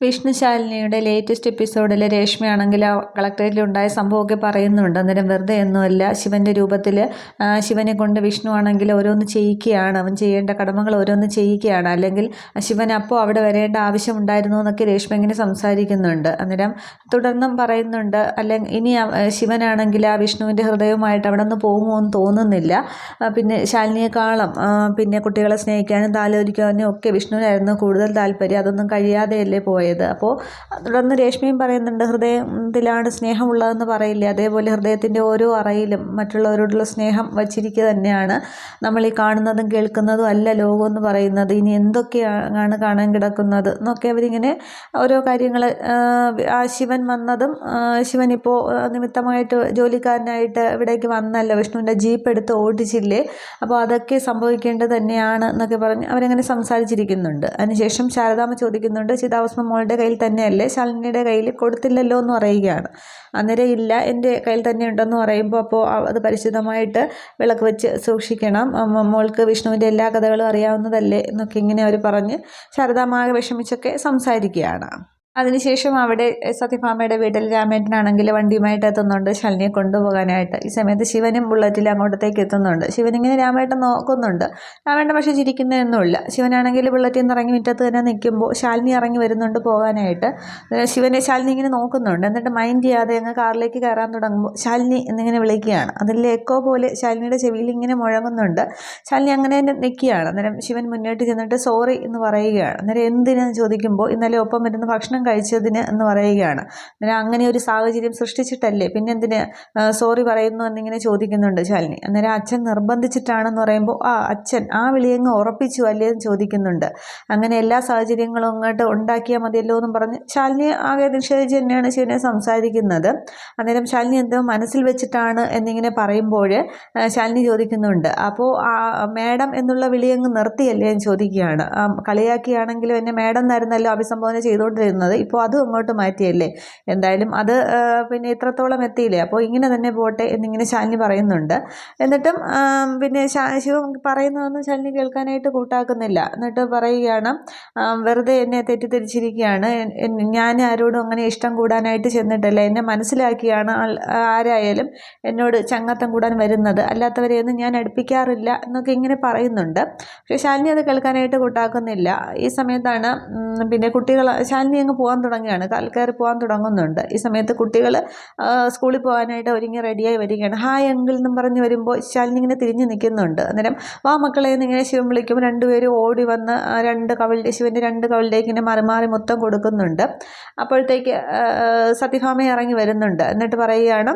വിഷ്ണുശാലിനിയുടെ latest എപ്പിസോഡിൽ രേഷ്മയാണെങ്കിൽ ആ കളക്ടറേറ്റിലുണ്ടായ സംഭവമൊക്കെ പറയുന്നുണ്ട്. അന്നേരം വെറുതെ ഒന്നുമല്ല, ശിവൻ്റെ രൂപത്തിൽ ശിവനെ കൊണ്ട് വിഷ്ണു ആണെങ്കിൽ ഓരോന്ന് ചെയ്യിക്കുകയാണ്, അവൻ ചെയ്യേണ്ട കടമകൾ ഓരോന്ന് ചെയ്യിക്കുകയാണ്, അല്ലെങ്കിൽ ശിവൻ അപ്പോൾ അവിടെ വരേണ്ട ആവശ്യമുണ്ടായിരുന്നു എന്നൊക്കെ രേഷ്മ ഇങ്ങനെ സംസാരിക്കുന്നുണ്ട്. അന്നേരം തുടർന്നും പറയുന്നുണ്ട്, അല്ലെങ്കിൽ ഇനി ശിവനാണെങ്കിൽ ആ വിഷ്ണുവിൻ്റെ ഹൃദയവുമായിട്ട് അവിടെ നിന്ന് പോകുമോ എന്ന് തോന്നുന്നില്ല. പിന്നെ ശാലിനിയെക്കാളും പിന്നെ കുട്ടികളെ സ്നേഹിക്കാനും താലോലിക്കാനും ഒക്കെ വിഷ്ണുവിനായിരുന്നു കൂടുതൽ താല്പര്യം. അതൊന്നും കഴിയാതെയല്ലേ പോയത്. അപ്പോൾ തുടർന്ന് രേഷ്മയും പറയുന്നുണ്ട്, ഹൃദയത്തിലാണ് സ്നേഹമുള്ളതെന്ന് പറയില്ലേ, അതേപോലെ ഹൃദയത്തിൻ്റെ ഓരോ അറയിലും മറ്റുള്ളവരോടുള്ള സ്നേഹം വച്ചിരിക്കുക തന്നെയാണ്. നമ്മൾ ഈ കാണുന്നതും കേൾക്കുന്നതും അല്ല ലോകം എന്ന് പറയുന്നത്, ഇനി എന്തൊക്കെയാണ് കാണാൻ കിടക്കുന്നത് എന്നൊക്കെ അവരിങ്ങനെ ഓരോ കാര്യങ്ങൾ, ആ ശിവൻ വന്നതും ശിവൻ ഇപ്പോൾ നിമിത്തമായിട്ട് ജോലിക്കാരനായിട്ട് ഇവിടേക്ക് വന്നല്ലോ, വിഷ്ണുവിൻ്റെ ജീപ്പ് എടുത്ത് ഓടിച്ചില്ലേ, അപ്പോൾ അതൊക്കെ സംഭവിക്കേണ്ടത് തന്നെയാണ് എന്നൊക്കെ പറഞ്ഞ് അവരങ്ങനെ സംസാരിച്ചിരിക്കുന്നുണ്ട്. അതിനുശേഷം ശാരദാമ്മ ചോദിക്കുന്നുണ്ട്, ചിതാഭസ്മം മോളുടെ കയ്യിൽ തന്നെയല്ലേ, ശാലിനിയുടെ കയ്യിൽ കൊടുത്തില്ലല്ലോ എന്ന് പറയുകയാണ്. അന്നേരം ഇല്ല, എൻ്റെ കയ്യിൽ തന്നെ ഉണ്ടെന്ന് പറയുമ്പോൾ അപ്പോൾ അത് പരിശുദ്ധമായിട്ട് വിളക്ക് വെച്ച് സൂക്ഷിക്കണം, മോൾക്ക് വിഷ്ണുവിൻ്റെ എല്ലാ കഥകളും അറിയാവുന്നതല്ലേ എന്നൊക്കെ ഇങ്ങനെ അവർ പറഞ്ഞ് ശാരദാമ്മ വിഷമിച്ചൊക്കെ സംസാരിക്കുകയാണ്. അതിനുശേഷം അവിടെ സത്യഭാമയുടെ വീട്ടിൽ രാമേട്ടനാണെങ്കിൽ വണ്ടിയുമായിട്ട് എത്തുന്നുണ്ട് ശാലിനിയെ കൊണ്ടുപോകാനായിട്ട്. ഈ സമയത്ത് ശിവനും ബുള്ളറ്റിൽ അങ്ങോട്ടത്തേക്ക് എത്തുന്നുണ്ട്. ശിവനിങ്ങനെ രാമേട്ടൻ നോക്കുന്നുണ്ട്. രാമേട്ടൻ പക്ഷേ ചിരിക്കുന്നതൊന്നുമില്ല. ശിവനാണെങ്കിൽ ബുള്ളറ്റിൽ നിന്ന് ഇറങ്ങി മുറ്റത്ത് തന്നെ നിൽക്കുമ്പോൾ ശാലിനി ഇറങ്ങി വരുന്നുണ്ട് പോകാനായിട്ട്. ശാലിനി ഇങ്ങനെ നോക്കുന്നുണ്ട്. എന്നിട്ട് മൈൻഡ് ചെയ്യാതെ അങ്ങ് കാറിലേക്ക് കയറാൻ തുടങ്ങുമ്പോൾ ശാലിനി എന്നിങ്ങനെ വിളിക്കുകയാണ്. അതിൽ എക്കോ പോലെ ശാലിനിയുടെ ചെവിയിൽ ഇങ്ങനെ മുഴങ്ങുന്നുണ്ട്. ശാലിനി അങ്ങനെ തന്നെ നിൽക്കുകയാണ്. അന്നേരം ശിവൻ മുന്നോട്ട് ചെന്നിട്ട് സോറി എന്ന് പറയുകയാണ്. അന്നേരം എന്തിനെന്ന് ചോദിക്കുമ്പോൾ ഇന്നലെ ഒപ്പം ഇരുന്ന് ഭക്ഷണം കഴിച്ചതിന് എന്ന് പറയുകയാണ്. അന്നേരം അങ്ങനെ ഒരു സാഹചര്യം സൃഷ്ടിച്ചിട്ടല്ലേ പിന്നെ എന്തിന് സോറി പറയുന്നു എന്നിങ്ങനെ ചോദിക്കുന്നുണ്ട് ശാലിനി. അന്നേരം അച്ഛൻ നിർബന്ധിച്ചിട്ടാണെന്ന് പറയുമ്പോൾ അച്ഛൻ ആ വിളിയങ്ങ് ഉറപ്പിച്ചു അല്ലേ എന്ന് ചോദിക്കുന്നുണ്ട്. അങ്ങനെ എല്ലാ സാഹചര്യങ്ങളും അങ്ങോട്ട് ഉണ്ടാക്കിയാൽ മതിയല്ലോ എന്നും പറഞ്ഞ് ശാലിനി ആകെ നിഷേധിച്ച് തന്നെയാണ് ശിവനെ സംസാരിക്കുന്നത്. അന്നേരം ശാലിനി എന്തോ മനസ്സിൽ വെച്ചിട്ടാണ് എന്നിങ്ങനെ പറയുമ്പോൾ ശാലിനി ചോദിക്കുന്നുണ്ട്, അപ്പോൾ മേഡം എന്നുള്ള വിളിയങ്ങ് നിർത്തിയല്ലേ എന്ന് ചോദിക്കുകയാണ്. കളിയാക്കിയാണെങ്കിലും എന്നെ മേഡം എന്നായിരുന്നല്ലോ അഭിസംബോധന ചെയ്തുകൊണ്ടിരുന്നത്, ഇപ്പോൾ അതും അങ്ങോട്ട് മാറ്റിയല്ലേ, എന്തായാലും അത് പിന്നെ ഇത്രത്തോളം എത്തിയില്ലേ, അപ്പോൾ ഇങ്ങനെ തന്നെ പോട്ടെ എന്നിങ്ങനെ ശാലിനി പറയുന്നുണ്ട്. എന്നിട്ടും പിന്നെ ശിവൻ പറയുന്നതൊന്നും ശാലിനി കേൾക്കാനായിട്ട് കൂട്ടാക്കുന്നില്ല. എന്നിട്ട് പറയുകയാണ്, വെറുതെ എന്നെ തെറ്റിദ്ധരിച്ചിരിക്കുകയാണ്, ഞാൻ ആരോടും അങ്ങനെ ഇഷ്ടം കൂടാനായിട്ട് ചെന്നിട്ടല്ല, എന്നെ മനസ്സിലാക്കിയാണ് ആരായാലും എന്നോട് ചങ്ങാത്തം കൂടാൻ വരുന്നത്, അല്ലാത്തവരെയൊന്നും ഞാൻ അടുപ്പിക്കാറില്ല എന്നൊക്കെ ഇങ്ങനെ പറയുന്നുണ്ട്. പക്ഷേ ശാലിനി അത് കേൾക്കാനായിട്ട് കൂട്ടാക്കുന്നില്ല. ഈ സമയത്താണ് പിന്നെ കുട്ടികൾ ശാലിനി അങ്ങ് പോകാൻ തുടങ്ങുകയാണ്, കയറി പോകാൻ തുടങ്ങുന്നുണ്ട്. ഈ സമയത്ത് കുട്ടികൾ സ്കൂളിൽ പോകാനായിട്ട് ഒരുങ്ങി റെഡിയായി വരികയാണ്. ഹായ് അങ്കിൾ എന്നും പറഞ്ഞ് വരുമ്പോൾ ശാലിനി ഇങ്ങനെ തിരിഞ്ഞ് നിൽക്കുന്നുണ്ട്. അന്നേരം വാ മക്കളെ എന്നിങ്ങനെ ശിവൻ വിളിക്കുമ്പോൾ രണ്ടുപേരും ഓടി വന്ന് ശിവൻ്റെ രണ്ട് കവിളിലേക്ക് ഇങ്ങനെ മാറി മാറി മൊത്തം കൊടുക്കുന്നുണ്ട്. അപ്പോഴത്തേക്ക് സത്യഭാമ ഇറങ്ങി വരുന്നുണ്ട്. എന്നിട്ട് പറയുകയാണ്,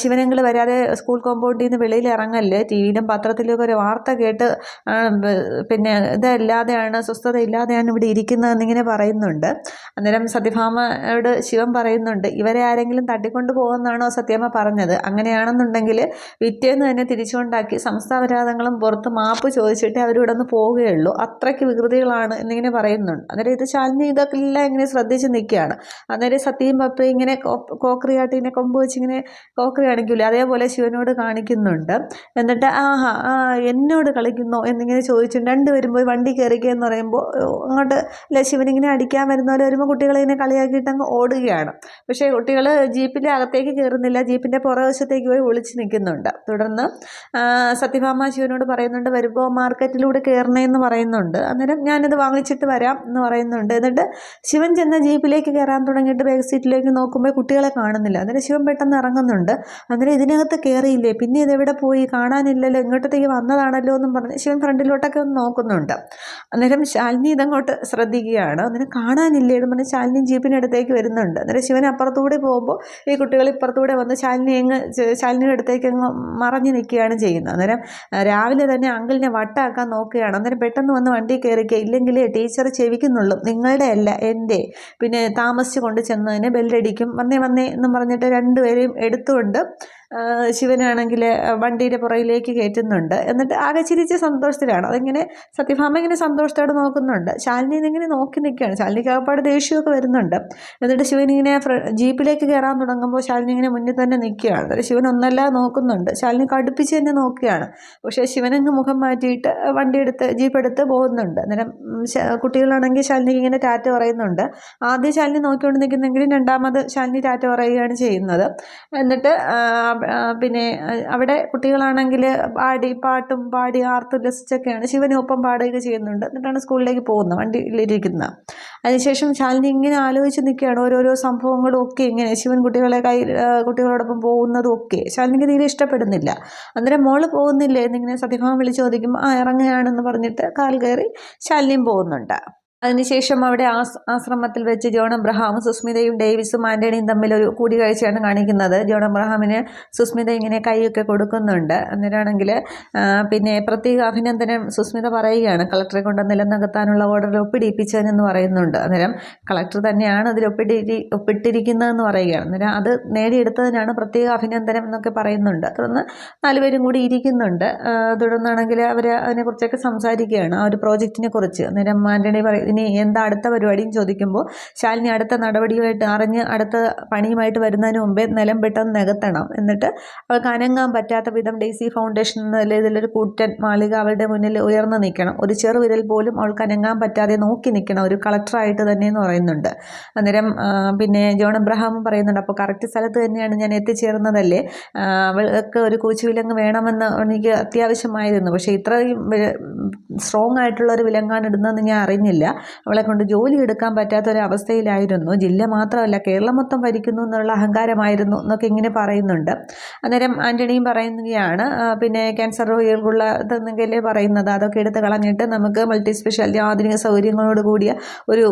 ശിവനങ്കിൾ വരാതെ സ്കൂൾ കോമ്പൗണ്ടിൽ നിന്ന് വെളിയിൽ ഇറങ്ങല്ലേ, ടി വിയിലും പത്രത്തിലൊക്കെ ഒരു വാർത്ത കേട്ട് പിന്നെ ഇതല്ലാതെയാണ്, സ്വസ്ഥത ഇല്ലാതെയാണ് ഇവിടെ ഇരിക്കുന്നതെന്നിങ്ങനെ പറയുന്നുണ്ട്. അന്നേരം സത്യഭാമയോട് ശിവൻ പറയുന്നുണ്ട്, ഇവരെ ആരെങ്കിലും തട്ടിക്കൊണ്ട് പോകുമെന്നാണോ സത്യഭാമ പറഞ്ഞത്, അങ്ങനെയാണെന്നുണ്ടെങ്കിൽ പിറ്റേന്ന് തന്നെ തിരിച്ചുകൊണ്ടാക്കി സംസ്ഥാപരാധങ്ങളും പുറത്ത് മാപ്പ് ചോദിച്ചിട്ട് അവരിവിടെ നിന്ന് പോവുകയുള്ളൂ, അത്രയ്ക്ക് വികൃതികളാണ് എന്നിങ്ങനെ പറയുന്നുണ്ട്. അന്നേരം ഇത് ശാലിനി ഇതൊക്കെ എല്ലാം ഇങ്ങനെ ശ്രദ്ധിച്ച് നിൽക്കുകയാണ്. അന്നേരം സത്യയും പപ്പയും ഇങ്ങനെ കോക്രിയാട്ടി ഇങ്ങനെ കൊമ്പ് വെച്ച് ഇങ്ങനെ കോക്രി കാണിക്കൂലേ, അതേപോലെ ശിവനോട് കാണിക്കുന്നുണ്ട്. എന്നിട്ട് എന്നോട് കളിക്കുന്നോ എന്നിങ്ങനെ ചോദിച്ചിട്ട് രണ്ടുപേരും പോയി വണ്ടി കയറിക്കുക എന്ന് പറയുമ്പോൾ അങ്ങോട്ട് ശിവനിങ്ങനെ അടിക്കാൻ വരുന്ന പോലെ വരുമ്പോൾ കുട്ടികളെ ഇങ്ങനെ കളിയാക്കിയിട്ട് അങ്ങ് ഓടുകയാണ്. പക്ഷേ കുട്ടികൾ ജീപ്പിൻ്റെ അകത്തേക്ക് കയറുന്നില്ല, ജീപ്പിൻ്റെ പുറവശത്തേക്ക് പോയി ഒളിച്ച് നിൽക്കുന്നുണ്ട്. തുടർന്ന് സത്യഭാമ ശിവനോട് പറയുന്നുണ്ട്, വരുമ്പോൾ മാർക്കറ്റിലൂടെ കയറണേന്ന് പറയുന്നുണ്ട്. അന്നേരം ഞാനിത് വാങ്ങിച്ചിട്ട് വരാം എന്ന് പറയുന്നുണ്ട്. എന്നിട്ട് ശിവൻ ചെന്ന ജീപ്പിലേക്ക് കയറാൻ തുടങ്ങിയിട്ട് ബാക്ക് സീറ്റിലേക്ക് നോക്കുമ്പോൾ കുട്ടികളെ കാണുന്നില്ല. അന്നേരം ശിവൻ പെട്ടെന്ന് ഇറങ്ങുന്നുണ്ട്. അന്നേരം ഇതിനകത്ത് കയറിയില്ലേ, പിന്നെ ഇതെവിടെ പോയി, കാണാനില്ലല്ലോ, ഇങ്ങോട്ടത്തേക്ക് വന്നതാണല്ലോ എന്നും പറഞ്ഞ് ശിവൻ ഫ്രണ്ടിലോട്ടൊക്കെ ഒന്ന് നോക്കുന്നുണ്ട്. അന്നേരം ശാലിനി ഇതങ്ങോട്ട് ശ്രദ്ധിക്കുകയാണ്. അന്നേരം കാണാനില്ലേ എന്ന് പറഞ്ഞ് ശാലിനി ജീപ്പിനടുത്തേക്ക് വരുന്നുണ്ട്. അന്നേരം ശിവൻ അപ്പുറത്തൂടെ പോകുമ്പോൾ ഈ കുട്ടികൾ ഇപ്പുറത്തൂടെ വന്ന് ശാലിനിയുടെ അടുത്തേക്ക് അങ്ങ് മറഞ്ഞു നിൽക്കുകയാണ് ചെയ്യുന്നത്. അന്നേരം രാവിലെ തന്നെ അങ്കിളിനെ വട്ടാക്കാൻ നോക്കുകയാണ്. അന്നേരം പെട്ടെന്ന് വന്ന് വണ്ടി കയറിക്കുക, ഇല്ലെങ്കിൽ ടീച്ചർ ചെവിക്കുന്നുള്ളൂ, നിങ്ങളുടെ അല്ല എൻ്റെ, പിന്നെ താമസിച്ച് കൊണ്ട് ചെന്നതിന് ബെല്ലടിക്കും, വന്നേ എന്നും പറഞ്ഞിട്ട് രണ്ടുപേരെയും എടുത്തുകൊണ്ട് ശിവനാണെങ്കിൽ വണ്ടിയുടെ പുറകിലേക്ക് കയറ്റുന്നുണ്ട്. എന്നിട്ട് ആകെ ചിരിച്ച് സന്തോഷത്തിലാണ്. അതിങ്ങനെ സത്യഭാമ ഇങ്ങനെ സന്തോഷത്തോടെ നോക്കുന്നുണ്ട്. ശാലിനി ഇങ്ങനെ നോക്കി നിൽക്കുകയാണ്. ശാലിനിക്ക് ആകപ്പാട് ദേഷ്യമൊക്കെ വരുന്നുണ്ട്. എന്നിട്ട് ശിവൻ ഇങ്ങനെ ജീപ്പിലേക്ക് കയറാൻ തുടങ്ങുമ്പോൾ ശാലിനി ഇങ്ങനെ മുന്നിൽ തന്നെ നിൽക്കുകയാണ്. അതായത് ശിവൻ ഒന്നല്ല നോക്കുന്നുണ്ട്. ശാലിനി കടുപ്പിച്ച് തന്നെ നോക്കുകയാണ്. പക്ഷേ ശിവനങ്ങ് മുഖം മാറ്റിയിട്ട് ജീപ്പ് എടുത്ത് പോകുന്നുണ്ട്. അന്നേരം കുട്ടികളാണെങ്കിൽ ശാലിനിക്ക് ഇങ്ങനെ ടാറ്റ പറയുന്നുണ്ട്. ആദ്യം ശാലിനി നോക്കിക്കൊണ്ട് നിൽക്കുന്നെങ്കിലും രണ്ടാമത് ശാലിനി ടാറ്റ പറയുകയാണ് ചെയ്യുന്നത്. എന്നിട്ട് പിന്നെ അവിടെ കുട്ടികളാണെങ്കിൽ പാട്ടും പാടി ആർത്തുല്ലസിച്ചൊക്കെയാണ് ശിവനും ഒപ്പം പാടുകയൊക്കെ ചെയ്യുന്നുണ്ട്. എന്നിട്ടാണ് സ്കൂളിലേക്ക് പോകുന്നത്, വണ്ടിയിലിരിക്കുന്നത്. അതിനുശേഷം ശാലിനി ഇങ്ങനെ ആലോചിച്ച് നിൽക്കുകയാണ് ഓരോരോ സംഭവങ്ങളും ഒക്കെ. ഇങ്ങനെ ശിവൻ കുട്ടികളോടൊപ്പം പോകുന്നതും ഒക്കെ ശാലിനിക്ക് തീരെ ഇഷ്ടപ്പെടുന്നില്ല. അന്നേരം മോള് പോകുന്നില്ലേ എന്നിങ്ങനെ സത്യഭാമ വിളിച്ച് ചോദിക്കുമ്പോൾ ഇറങ്ങുകയാണെന്ന് പറഞ്ഞിട്ട് കാൽ കയറി ശാലിനിയും പോകുന്നുണ്ട്. അതിനുശേഷം അവിടെ ആശ്രമത്തിൽ വെച്ച് ജോൺ അബ്രഹാമും സുസ്മിതയും ഡേവിസും ആൻ്റണിയും തമ്മിൽ ഒരു കൂടിക്കാഴ്ചയാണ് കാണിക്കുന്നത്. ജോൺ അബ്രഹാമിന് സുസ്മിത ഇങ്ങനെ കൈയൊക്കെ കൊടുക്കുന്നുണ്ട്. അന്നേരമാണെങ്കിൽ പിന്നെ പ്രത്യേക അഭിനന്ദനം സുസ്മിത പറയുകയാണ്. കളക്ടറെ കൊണ്ട് നിലനിർത്താനുള്ള ഓർഡറിൽ ഒപ്പിടിപ്പിച്ചതെന്ന് പറയുന്നുണ്ട്. അന്നേരം കളക്ടർ തന്നെയാണ് അതിൽ ഒപ്പിട്ടിരിക്കുന്നതെന്ന് പറയുകയാണ്. അന്നേരം അത് നേടിയെടുത്തതിനാണ് പ്രത്യേക അഭിനന്ദനം എന്നൊക്കെ പറയുന്നുണ്ട്. തുടർന്ന് 4 പേരും കൂടി ഇരിക്കുന്നുണ്ട്. തുടർന്നാണെങ്കിൽ അവർ അതിനെക്കുറിച്ചൊക്കെ സംസാരിക്കുകയാണ്, ആ ഒരു പ്രോജക്റ്റിനെ കുറിച്ച്. അന്നേരം ആൻ്റണി ഇനി എന്താ അടുത്ത പരിപാടിയും ചോദിക്കുമ്പോൾ ശാലിനി അടുത്ത നടപടിയുമായിട്ട് അടുത്ത പണിയുമായിട്ട് വരുന്നതിന് മുമ്പേ നിലം പെട്ടെന്ന് നികത്തണം. എന്നിട്ട് അവൾക്ക് അനങ്ങാൻ പറ്റാത്ത വിധം ഡെയ്സി ഫൗണ്ടേഷൻ എന്ന ഇതിലൊരു കൂറ്റൻ മാളിക അവളുടെ മുന്നിൽ ഉയർന്നു നിൽക്കണം. ഒരു ചെറുവിരൽ പോലും അവൾക്ക് അനങ്ങാൻ പറ്റാതെ നോക്കി നിൽക്കണം, ഒരു കളക്ടറായിട്ട് തന്നെ എന്ന് പറയുന്നുണ്ട്. അന്നേരം പിന്നെ ജോൺ അബ്രഹാം പറയുന്നുണ്ട്, അപ്പോൾ കറക്റ്റ് സ്ഥലത്ത് തന്നെയാണ് ഞാൻ എത്തിച്ചേർന്നതല്ലേ, അവൾക്ക് ഒരു കൂച്ചുവിലങ്ങ് വേണമെന്ന് എനിക്ക് അത്യാവശ്യമായിരുന്നു. പക്ഷേ ഇത്രയും സ്ട്രോങ് ആയിട്ടുള്ള ഒരു വിലങ്ങാനിടുന്നതെന്ന് ഞാൻ അറിഞ്ഞില്ല. അവളെ കൊണ്ട് ജോലി എടുക്കാൻ പറ്റാത്തൊരവസ്ഥയിലായിരുന്നു. ജില്ല മാത്രമല്ല കേരളം മൊത്തം ഭരിക്കുന്നു എന്നുള്ള അഹങ്കാരമായിരുന്നു എന്നൊക്കെ ഇങ്ങനെ പറയുന്നുണ്ട്. അന്നേരം ആൻ്റണിയും പറയുകയാണ്, പിന്നെ ക്യാൻസർ രോഗികൾക്കുള്ള ഇതെന്നൊക്കെയല്ലേ പറയുന്നത്, അതൊക്കെ എടുത്ത് കളഞ്ഞിട്ട് നമുക്ക് മൾട്ടി സ്പെഷ്യാലിറ്റി ആധുനിക സൗകര്യങ്ങളോട് കൂടിയ ഒരു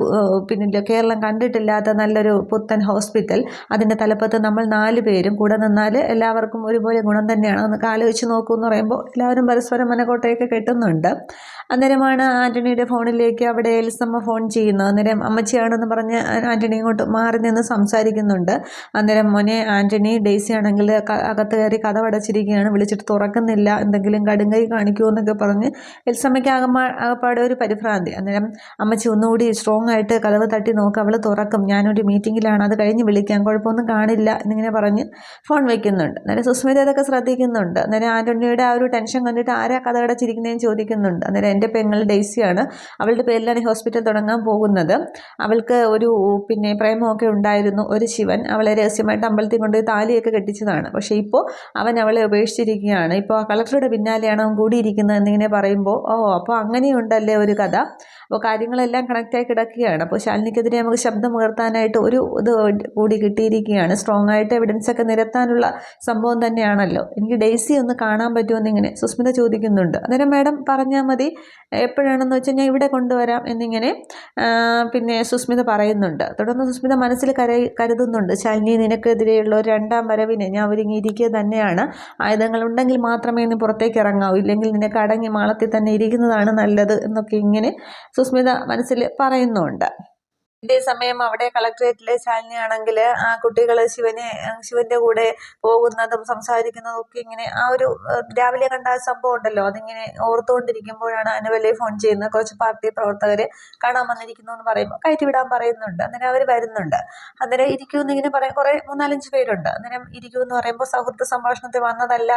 പിന്നെ കേരളം കണ്ടിട്ടില്ലാത്ത നല്ലൊരു പുത്തൻ ഹോസ്പിറ്റൽ, അതിൻ്റെ തലപ്പത്ത് നമ്മൾ 4 പേരും കൂടെ നിന്നാൽ എല്ലാവർക്കും ഒരുപോലെ ഗുണം തന്നെയാണ് എന്നൊക്കെ ആലോചിച്ച് നോക്കൂ എന്ന് പറയുമ്പോൾ എല്ലാവരും പരസ്പരം മനക്കോട്ടയൊക്കെ കെട്ടുന്നുണ്ട്. അന്നേരമാണ് ആൻ്റണിയുടെ ഫോണിലേക്ക് അവിടെ എൽസമ്മ ഫോൺ ചെയ്യുന്നത്. അന്നേരം അമ്മച്ചിയാണെന്ന് പറഞ്ഞ് ആൻ്റണി ഇങ്ങോട്ട് മാറി നിന്ന് സംസാരിക്കുന്നുണ്ട്. അന്നേരം മോനെ ആൻ്റണി, ഡെയ്സി ആണെങ്കിൽ അകത്ത് കയറി കതവടച്ചിരിക്കുകയാണ്, വിളിച്ചിട്ട് തുറക്കുന്നില്ല, എന്തെങ്കിലും കടുങ്കൈ കാണിക്കുമോ എന്നൊക്കെ പറഞ്ഞ് എൽസമ്മയ്ക്ക് ആകപ്പാടെ ഒരു പരിഭ്രാന്തി. അന്നേരം അമ്മച്ചി ഒന്നുകൂടി സ്ട്രോങ് ആയിട്ട് കതവ് തട്ടി നോക്കുക, അവൾ തുറക്കും, ഞാനൊരു മീറ്റിങ്ങിലാണ്, അത് കഴിഞ്ഞ് വിളിക്കാം, കുഴപ്പമൊന്നും കാണില്ല എന്നിങ്ങനെ പറഞ്ഞ് ഫോൺ വയ്ക്കുന്നുണ്ട്. അന്നേരം സുസ്മിത അതൊക്കെ ശ്രദ്ധിക്കുന്നുണ്ട്. അന്നേരം ആൻ്റണിയുടെ ആ ഒരു ടെൻഷൻ കണ്ടിട്ട് ആരാ കതകടച്ചിരിക്കുന്നതെന്ന് ചോദിക്കുന്നുണ്ട്. അന്നേരം എൻ്റെ പെങ്ങൾ ഡെയ്സിയാണ്, അവളുടെ പേരിലാണ് ഈ ഹോസ്പിറ്റൽ തുടങ്ങാൻ പോകുന്നത്, അവൾക്ക് ഒരു പിന്നെ പ്രേമമൊക്കെ ഉണ്ടായിരുന്നു, ഒരു ശിവൻ അവളെ രഹസ്യമായിട്ട് അമ്പലത്തിൽ കൊണ്ട് താലിയൊക്കെ കെട്ടിച്ചതാണ്. പക്ഷേ ഇപ്പോൾ അവൻ അവളെ ഉപേക്ഷിച്ചിരിക്കുകയാണ്, ഇപ്പോൾ ആ കളക്ടറുടെ പിന്നാലെയാണ് അവൻ കൂടിയിരിക്കുന്നത് എന്നിങ്ങനെ പറയുമ്പോൾ അപ്പോൾ അങ്ങനെയുണ്ടല്ലേ ഒരു കഥ. അപ്പോൾ കാര്യങ്ങളെല്ലാം കണക്റ്റായി കിടക്കുകയാണ്. അപ്പോൾ ശാലിനിക്കെതിരെ നമുക്ക് ശബ്ദം ഉയർത്താനായിട്ട് ഒരു ഇത് കൂടി കിട്ടിയിരിക്കുകയാണ്. സ്ട്രോങ് ആയിട്ട് എവിഡൻസൊക്കെ നിരത്താനുള്ള സംഭവം തന്നെയാണല്ലോ. എനിക്ക് ഡെയ്സി ഒന്ന് കാണാൻ പറ്റുമെന്നിങ്ങനെ സുസ്മിത ചോദിക്കുന്നുണ്ട്. അന്നേരം മാഡം പറഞ്ഞാൽ മതി, എപ്പോഴാണെന്ന് വെച്ചാൽ ഞാൻ ഇവിടെ കൊണ്ടുവരാം എന്നിങ്ങനെ പിന്നെ സുസ്മിത പറയുന്നുണ്ട്. തുടർന്ന് സുസ്മിത മനസ്സിൽ കരുതുന്നുണ്ട്, ശാലിനി നിനക്കെതിരെയുള്ള ഒരു 2ാം വരവിന് ഞാൻ ഒരുങ്ങിയിരിക്കുക തന്നെയാണ്, ആയുധങ്ങളുണ്ടെങ്കിൽ മാത്രമേ നീ പുറത്തേക്ക് ഇറങ്ങാവൂ, ഇല്ലെങ്കിൽ നിനക്ക് അടങ്ങി മാളത്തിൽ തന്നെ ഇരിക്കുന്നതാണ് നല്ലത് എന്നൊക്കെ ഇങ്ങനെ സുസ്മിത മനസ്സിൽ പറയുന്നുണ്ട്. ഇതേ സമയം അവിടെ കളക്ടറേറ്റിലെ ശാലിനി ആണെങ്കിൽ ആ കുട്ടികൾ ശിവന്റെ കൂടെ പോകുന്നതും സംസാരിക്കുന്നതും ഒക്കെ ഇങ്ങനെ ആ ഒരു രാവിലെ കണ്ട ആ സംഭവം ഉണ്ടല്ലോ, അതിങ്ങനെ ഓർത്തുകൊണ്ടിരിക്കുമ്പോഴാണ് അനുവലെ ഫോൺ ചെയ്യുന്നത്. കുറച്ച് പാർട്ടി പ്രവർത്തകർ കാണാൻ വന്നിരിക്കുന്നു എന്ന് പറയുമ്പോൾ കയറ്റിവിടാൻ പറയുന്നുണ്ട്. അന്നേരം അവർ വരുന്നുണ്ട്. അന്നേരം ഇരിക്കൂന്ന് ഇങ്ങനെ പറയും, കുറേ 3-4 പേരുണ്ട്. അന്നേരം ഇരിക്കൂന്ന് പറയുമ്പോൾ സൗഹൃദ സംഭാഷണത്തിൽ വന്നതല്ല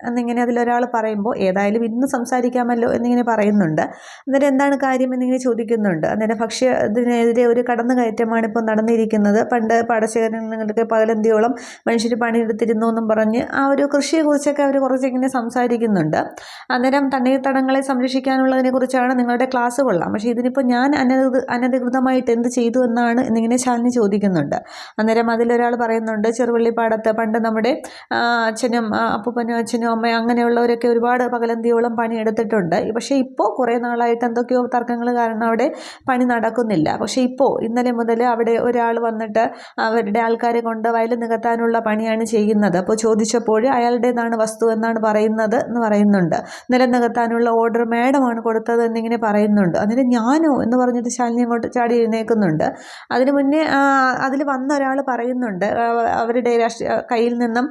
എന്നിങ്ങനെ അതിലൊരാൾ പറയുമ്പോൾ ഏതായാലും ഇന്ന് സംസാരിക്കാമല്ലോ എന്നിങ്ങനെ പറയുന്നുണ്ട്. അന്നേരം എന്താണ് കാര്യം എന്നിങ്ങനെ ചോദിക്കുന്നുണ്ട്. അന്നേരം ഇതിനെതിരെ ഒരു കടന്നുകയറ്റമാണ് ഇപ്പോൾ നടന്നിരിക്കുന്നത്. പണ്ട് പാടശേഖരങ്ങൾക്ക് പകലന്തിയോളം മനുഷ്യർ പണിയെടുത്തിരുന്നു എന്നും പറഞ്ഞ് ആ ഒരു കൃഷിയെക്കുറിച്ചൊക്കെ അവർ കുറച്ചിങ്ങനെ സംസാരിക്കുന്നുണ്ട്. അന്നേരം തണ്ണീർത്തടങ്ങളെ സംരക്ഷിക്കാനുള്ളതിനെ കുറിച്ചാണ് നിങ്ങളുടെ ക്ലാസ് കൊള്ളാം, പക്ഷേ ഇതിനിപ്പോൾ ഞാൻ അനധികൃതമായിട്ട് എന്ത് ചെയ്തു എന്നിങ്ങനെ ശാലിനി ചോദിക്കുന്നുണ്ട്. അന്നേരം അതിലൊരാൾ പറയുന്നുണ്ട്, ചെറുവള്ളിപ്പാടത്ത് പണ്ട് നമ്മുടെ അച്ഛനും അപ്പൂപ്പനും അച്ഛനും അമ്മയും അങ്ങനെയുള്ളവരൊക്കെ ഒരുപാട് പകലന്തിയോളം പണിയെടുത്തിട്ടുണ്ട്. പക്ഷേ ഇപ്പോൾ കുറേ നാളായിട്ട് എന്തൊക്കെയോ തർക്കങ്ങൾ കാരണം അവിടെ പണി നടക്കുന്നില്ല. പക്ഷേ ഇപ്പോൾ ഇന്നലെ മുതൽ അവിടെ ഒരാൾ വന്നിട്ട് അവരുടെ ആൾക്കാരെ കൊണ്ട് വയൽ നികത്താനുള്ള പണിയാണ് ചെയ്യുന്നത്. അപ്പോൾ ചോദിച്ചപ്പോൾ അയാളുടേതാണ് വസ്തു എന്നാണ് പറയുന്നത് എന്ന് പറയുന്നുണ്ട്. നിലം നികത്താനുള്ള ഓർഡർ മാഡമാണ് കൊടുത്തത് എന്നിങ്ങനെ പറയുന്നുണ്ട്. അതിന് ഞാനോ എന്ന് പറഞ്ഞിട്ട് ശാലിനി അങ്ങോട്ട് ചാടി എഴുന്നേൽക്കുന്നുണ്ട്. അതിന് മുന്നേ അതിൽ വന്ന ഒരാൾ പറയുന്നുണ്ട് അവരുടെ കയ്യിൽ നിന്നും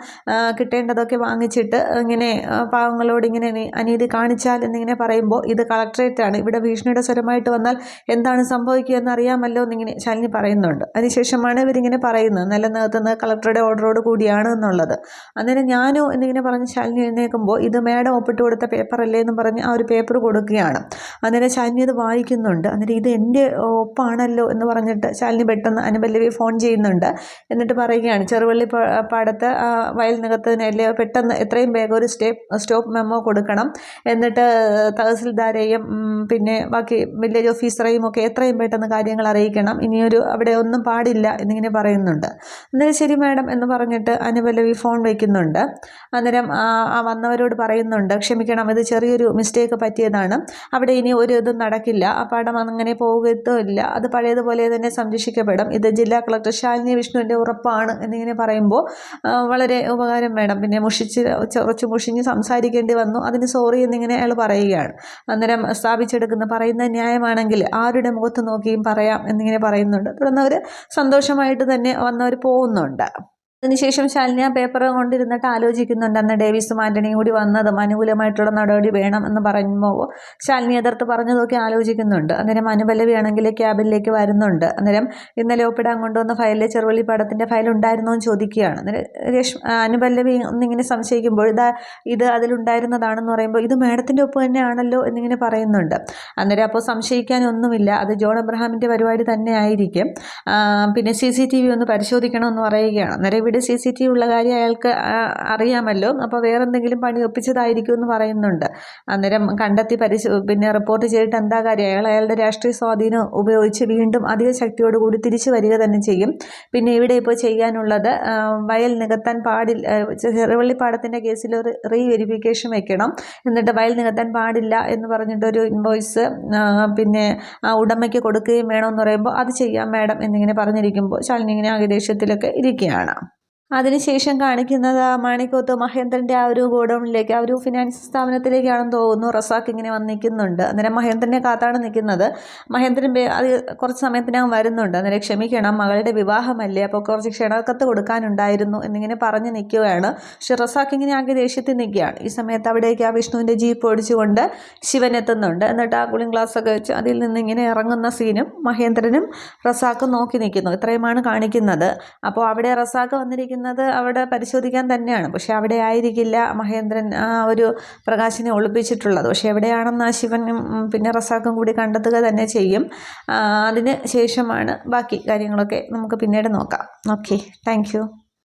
കിട്ടേണ്ടതൊക്കെ വാങ്ങിച്ചിട്ട് ഇങ്ങനെ പാവങ്ങളോട് ഇങ്ങനെ അനീതി കാണിച്ചാൽ എന്നിങ്ങനെ പറയുമ്പോൾ ഇത് കളക്ട്രേറ്റാണ്, ഇവിടെ ഭീഷണിയുടെ സ്വരമായിട്ട് വന്നാൽ എന്താണ് സംഭവിക്കുക എന്നറിയാമല്ലോ എന്നിങ്ങനെ ശാലിനി പറയുന്നുണ്ട്. അതിനുശേഷമാണ് ഇവരിങ്ങനെ പറയുന്നത് നിലം നികത്തുന്നത് കളക്ടറുടെ ഓർഡറോട് കൂടിയാണ് എന്നുള്ളത്. അന്നേരം ഞാനോ എന്നിങ്ങനെ പറഞ്ഞ് ശാലിനി എഴുന്നേൽക്കുമ്പോൾ ഇത് മാഡം ഒപ്പിട്ട് കൊടുത്ത പേപ്പറല്ലേ എന്ന് പറഞ്ഞ് ആ ഒരു പേപ്പർ കൊടുക്കുകയാണ്. അന്നേരം ശാലിനി അത് വായിക്കുന്നുണ്ട്. അന്നേരം ഇത് എൻ്റെ ഒപ്പാണല്ലോ എന്ന് പറഞ്ഞിട്ട് ശാലിനി പെട്ടെന്ന് അനുപല്ലവി ഫോൺ ചെയ്യുന്നുണ്ട്. എന്നിട്ട് പറയുകയാണ് ചെറുവള്ളി പാടത്ത് വയൽ നികത്തതിനല്ലേ പെട്ടെന്ന് എത്രയും വേഗം ഒരു സ്റ്റോപ്പ് മെമ്മോ കൊടുക്കണം, എന്നിട്ട് തഹസിൽദാരെയും പിന്നെ ബാക്കി വില്ലേജ് ഓഫീസറെയും ഒക്കെ എത്രയും പെട്ടെന്ന് കാര്യങ്ങൾ അറിയിക്കണം, ഇനിയൊരു അവിടെ ഒന്നും പാടില്ല എന്നിങ്ങനെ പറയുന്നുണ്ട്. അന്നേരം ശരി മാഡം എന്ന് പറഞ്ഞിട്ട് അനുപല്ലവി ഫോൺ വയ്ക്കുന്നുണ്ട്. അന്നേരം വന്നവരോട് പറയുന്നുണ്ട് ക്ഷമിക്കണം, ഇത് ചെറിയൊരു മിസ്റ്റേക്ക് പറ്റിയതാണ്, അവിടെ ഇനി ഒരു ഇതും നടക്കില്ല, ആ പാടം അങ്ങനെ പോകത്തുമില്ല, അത് പഴയതുപോലെ തന്നെ സംരക്ഷിക്കപ്പെടും, ഇത് ജില്ലാ കളക്ടർ ശാലിനി വിഷ്ണുവിൻ്റെ ഉറപ്പാണ് എന്നിങ്ങനെ പറയുമ്പോൾ വളരെ ഉപകാരം വേണം, പിന്നെ കുറച്ച് മുഷിഞ്ഞ് സംസാരിക്കേണ്ടി വന്നു, അതിന് സോറി എന്നിങ്ങനെ അയാൾ പറയുകയാണ്. അന്നേരം പറയുന്ന ന്യായമാണെങ്കിൽ ആരുടെ മുഖത്ത് നോക്കിയും പറയാം എന്നിങ്ങനെ പറയുന്നുണ്ട്. തുടർന്ന് അവർ സന്തോഷമായിട്ട് തന്നെ വന്നവർ പോകുന്നുണ്ട്. അതിനുശേഷം ശാലിനി ആ പേപ്പർ കൊണ്ടിരുന്നിട്ട് ആലോചിക്കുന്നുണ്ട്. അന്ന് ഡേവിസും ആൻ്റണിയും കൂടി വന്നതും അനുകൂലമായിട്ടുള്ള നടപടി വേണം എന്ന് പറയുമ്പോൾ ശാലിനി എതിർത്ത് പറഞ്ഞതൊക്കെ ആലോചിക്കുന്നുണ്ട്. അന്നേരം അനുപല്ലവിയാണെങ്കിൽ ക്യാബിനിലേക്ക് വരുന്നുണ്ട്. അന്നേരം ഇന്നലെ ഒപ്പിടാൻ കൊണ്ടുവന്ന ഫയലിൽ ചെറുവള്ളി പാടത്തിൻ്റെ ഫയൽ ഉണ്ടായിരുന്നോ എന്ന് ചോദിക്കുകയാണ്. അന്നേരം അനുപല്ലവി ഒന്നിങ്ങനെ സംശയിക്കുമ്പോൾ ഇത് അതിലുണ്ടായിരുന്നതാണെന്ന് പറയുമ്പോൾ ഇത് മാഡത്തിൻ്റെ ഒപ്പ് തന്നെയാണല്ലോ എന്നിങ്ങനെ പറയുന്നുണ്ട്. അന്നേരം അപ്പോൾ സംശയിക്കാനൊന്നുമില്ല, അത് ജോൺ അബ്രഹാമിൻ്റെ പരിപാടി തന്നെ ആയിരിക്കും, പിന്നെ CCTV ഒന്ന് പരിശോധിക്കണമെന്ന് പറയുകയാണ്. അന്നേരം ഇവിടെ CCTV ഉള്ള കാര്യം അയാൾക്ക് അറിയാമല്ലോ, അപ്പോൾ വേറെ എന്തെങ്കിലും പണി ഒപ്പിച്ചതായിരിക്കും എന്ന് പറയുന്നുണ്ട്. അന്നേരം കണ്ടെത്തി പിന്നെ റിപ്പോർട്ട് ചെയ്തിട്ട് എന്താ കാര്യം, അയാളുടെ രാഷ്ട്രീയ സ്വാധീനം ഉപയോഗിച്ച് വീണ്ടും അധിക ശക്തിയോടുകൂടി തിരിച്ചു വരിക തന്നെ ചെയ്യും. പിന്നെ ഇവിടെ ഇപ്പോൾ ചെയ്യാനുള്ളത് വയൽ നികത്താൻ പാടില്ല, ചെറുവള്ളിപ്പാടത്തിൻ്റെ കേസിൽ ഒരു റീവെരിഫിക്കേഷൻ വെക്കണം, എന്നിട്ട് വയൽ നികത്താൻ പാടില്ല എന്ന് പറഞ്ഞിട്ടൊരു ഇൻവോയ്സ് പിന്നെ ആ ഉടമയ്ക്ക് കൊടുക്കുകയും വേണമെന്ന് പറയുമ്പോൾ അത് ചെയ്യാം മാഡം എന്നിങ്ങനെ പറഞ്ഞിരിക്കുമ്പോൾ ശാലിനി ഇങ്ങനെ ആകദേശത്തിലൊക്കെ ഇരിക്കുകയാണ്. അതിനുശേഷം കാണിക്കുന്നത് മാണിക്കോത്ത് മഹേന്ദ്രൻ്റെ ആ ഒരു ഗോഡൗണിലേക്ക്, ആ ഒരു ഫിനാൻസ് സ്ഥാപനത്തിലേക്കാണെന്ന് തോന്നുന്നു. റസാഖ് ഇങ്ങനെ വന്ന് നിൽക്കുന്നുണ്ട്. അന്നേരം മഹേന്ദ്രനെ കാത്താണ് നിൽക്കുന്നത്. മഹേന്ദ്രൻ അത് കുറച്ച് സമയത്തിനകം വരുന്നുണ്ട്. അന്നേരം ക്ഷമിക്കണം, മകളുടെ വിവാഹമല്ലേ, അപ്പോൾ കുറച്ച് ക്ഷണക്കത്ത് കൊടുക്കാനുണ്ടായിരുന്നു എന്നിങ്ങനെ പറഞ്ഞ് നിൽക്കുകയാണ്. പക്ഷെ റസാഖ് ഇങ്ങനെ ആകെ ദേഷ്യത്തിൽ നിൽക്കുകയാണ്. ഈ സമയത്ത് അവിടേക്ക് ആ വിഷ്ണുവിൻ്റെ ജീപ്പ് ഓടിച്ചുകൊണ്ട് ശിവൻ എത്തുന്നുണ്ട്. എന്നിട്ട് ആ കൂളിംഗ് ഗ്ലാസ്സൊക്കെ വെച്ച് അതിൽ നിന്ന് ഇങ്ങനെ ഇറങ്ങുന്ന സീനും മഹേന്ദ്രനും റസാഖും നോക്കി നിൽക്കുന്നു. ഇത്രയുമാണ് കാണിക്കുന്നത്. അപ്പോൾ അവിടെ റസാഖ് വന്നിരിക്കുന്നത് അവിടെ പരിശോധിക്കാൻ തന്നെയാണ്. പക്ഷെ അവിടെ ആയിരിക്കില്ല മഹേന്ദ്രൻ ആ ഒരു പ്രകാശിനെ ഒളിപ്പിച്ചിട്ടുള്ളത്. പക്ഷെ എവിടെയാണെന്ന് ആ ശിവനും പിന്നെ റസാഖും കൂടി കണ്ടെത്തുക തന്നെ ചെയ്യും. അതിന് ശേഷമാണ് ബാക്കി കാര്യങ്ങളൊക്കെ നമുക്ക് പിന്നീട് നോക്കാം. Okay, thank you.